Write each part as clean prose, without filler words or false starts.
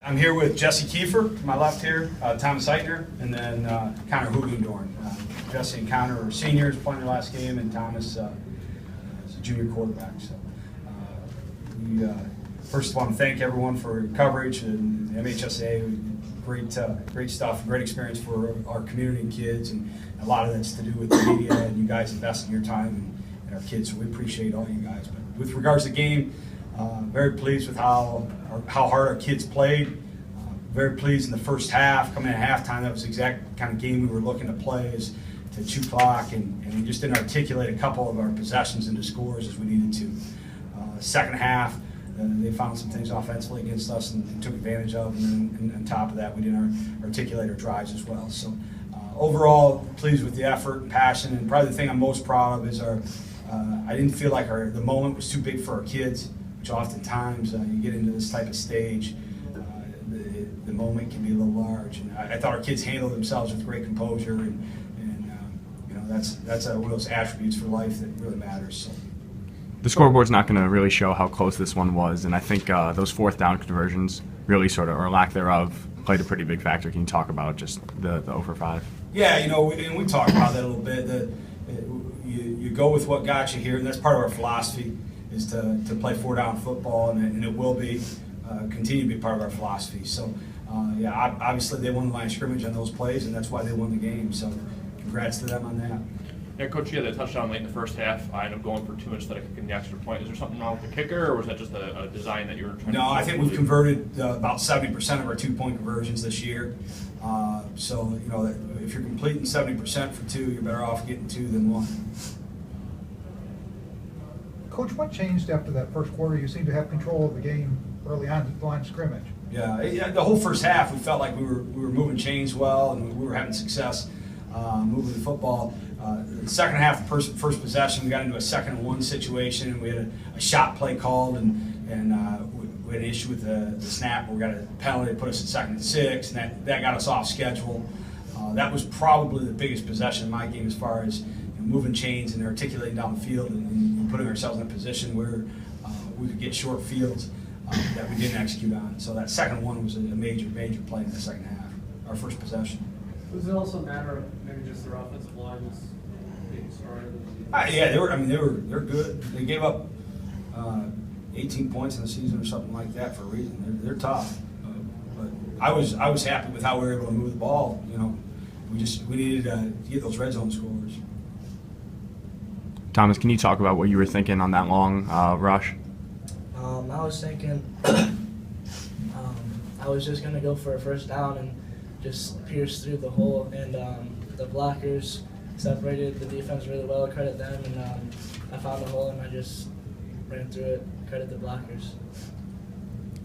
I'm here with Jesse Kiefer to my left here, Thomas Eitner, and then Connor Hugendorn. Jesse and Connor are seniors playing their last game, and Thomas is a junior quarterback. So we first want to thank everyone for your coverage and MHSA. Great stuff, great experience for our community and kids, and a lot of that's to do with the media and you guys investing your time and our kids. So we appreciate all you guys. But with regards to the game, very pleased with how hard our kids played. Very pleased in the first half. Coming at halftime, that was the exact kind of game we were looking to play, is to chew clock, and we just didn't articulate a couple of our possessions into scores as we needed to. Second half, they found some things offensively against us and took advantage of, and then on top of that, we didn't articulate our drives as well. So overall, pleased with the effort and passion, and probably the thing I'm most proud of is I didn't feel like the moment was too big for our kids, which oftentimes you get into this type of stage, the moment can be a little large. And I thought our kids handled themselves with great composure, and you know, that's one of those attributes for life that really matters. So. The scoreboard's not going to really show how close this one was, and I think those fourth down conversions really sort of, or lack thereof, played a pretty big factor. Can you talk about just the 0 for 5? Yeah, you know, and we talked about that a little bit. You go with what got you here, and that's part of our philosophy, is to play 4-down football, and it will be continue to be part of our philosophy. So, yeah, obviously they won the line of scrimmage on those plays, and that's why they won the game. So, congrats to them on that. Yeah, Coach, you had a touchdown late in the first half. I ended up going for 2 instead of kicking the extra point. Is there something wrong with the kicker, or was that just a design that you were trying to do? No, I think we've converted about 70% of our 2-point conversions this year. So, you know, if you're completing 70% for 2, you're better off getting 2 than 1. Coach, what changed after that first quarter? You seemed to have control of the game early on at the line of scrimmage. Yeah, the whole first half we felt like we were moving chains well, and we were having success moving the football. The second half, first possession, we got into a 2nd and 1 situation, and we had a shot play called, and we had an issue with the snap. We got a penalty that put us at 2nd and 6, and that got us off schedule. That was probably the biggest possession in my game as far as moving chains and articulating down the field and putting ourselves in a position where we could get short fields that we didn't execute on. So that 2nd one was a major play in the second half, our first possession. Was it also a matter of maybe just their offensive line was being started? Yeah, they're good. They gave up 18 points in the season or something like that for a reason. They're tough. But I was happy with how we were able to move the ball. You know, we needed to get those red zone scores. Thomas, can you talk about what you were thinking on that long rush? I was thinking I was just going to go for a first down and just pierce through the hole, and the blockers separated the defense really well, credit them, and I found the hole and I just ran through it, credit the blockers.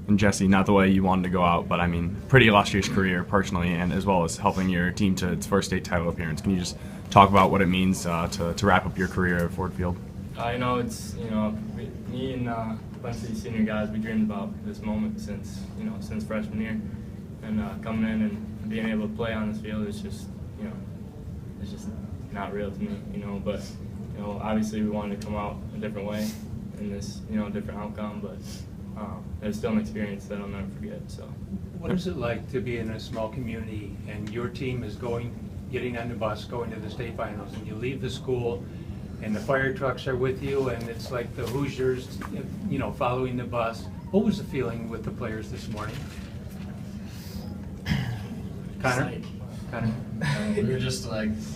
And Jesse, not the way you wanted to go out, but I mean, pretty illustrious career personally, and as well as helping your team to its first state title appearance. Can you just talk about what it means to wrap up your career at Ford Field? Me and a bunch of these senior guys, we dreamed about this moment since freshman year, and coming in and being able to play on this field is just, it's just not real to me, But obviously we wanted to come out a different way in this, different outcome, but it's still an experience that I'll never forget. So, what is it like to be in a small community and your team is getting on the bus, going to the state finals, and you leave the school and the fire trucks are with you, and it's like the Hoosiers, following the bus? What was the feeling with the players this morning? Connor? We were just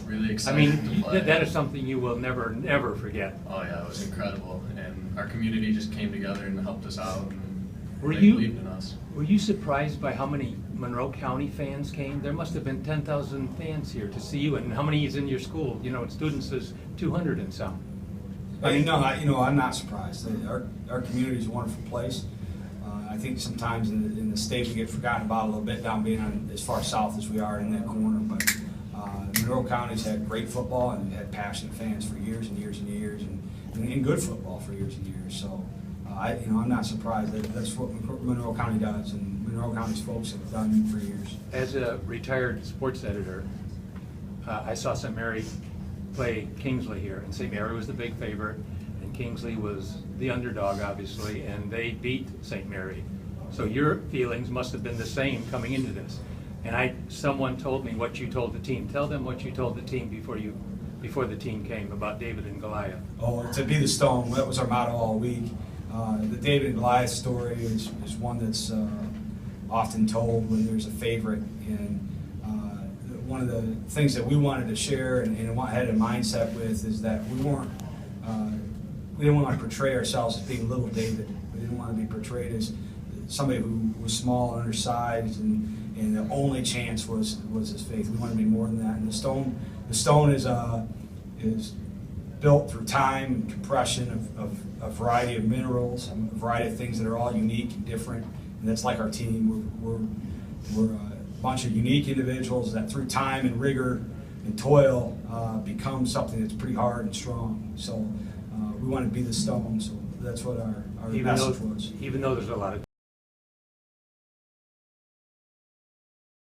really excited to play. That is something you will never forget. Oh yeah, it was incredible, and our community just came together and helped us out, and they believed in us. Were you surprised by how many Monroe County fans came? There must have been 10,000 fans here to see you, and how many is in your school? Students is 200 and some. I'm not surprised. Our community is a wonderful place. I think sometimes in the state we get forgotten about a little bit down being on as far south as we are in that corner. But Monroe County's had great football and had passionate fans for years and years and years, and good football for years and years. So I'm not surprised. That's what Monroe County does, and Monroe County's folks have done for years. As a retired sports editor, I saw St. Mary play Kingsley here, and St. Mary was the big favorite, and Kingsley was the underdog, obviously, and they beat St. Mary. So your feelings must have been the same coming into this. And someone told me what you told the team. Tell them what you told the team before the team came about David and Goliath. Oh, to be the stone, that was our motto all week. The David and Goliath story is one that's often told when there's a favorite. And one of the things that we wanted to share and had a mindset with is that we didn't want to portray ourselves as being little David. We didn't want to be portrayed as somebody who was small and undersized, and the only chance was his faith. We want to be more than that. And the stone is built through time and compression of a variety of minerals, a variety of things that are all unique and different. And that's like our team. We're a bunch of unique individuals that through time and rigor and toil become something that's pretty hard and strong. So we want to be the stone. So that's what our message was. Even though there's a lot of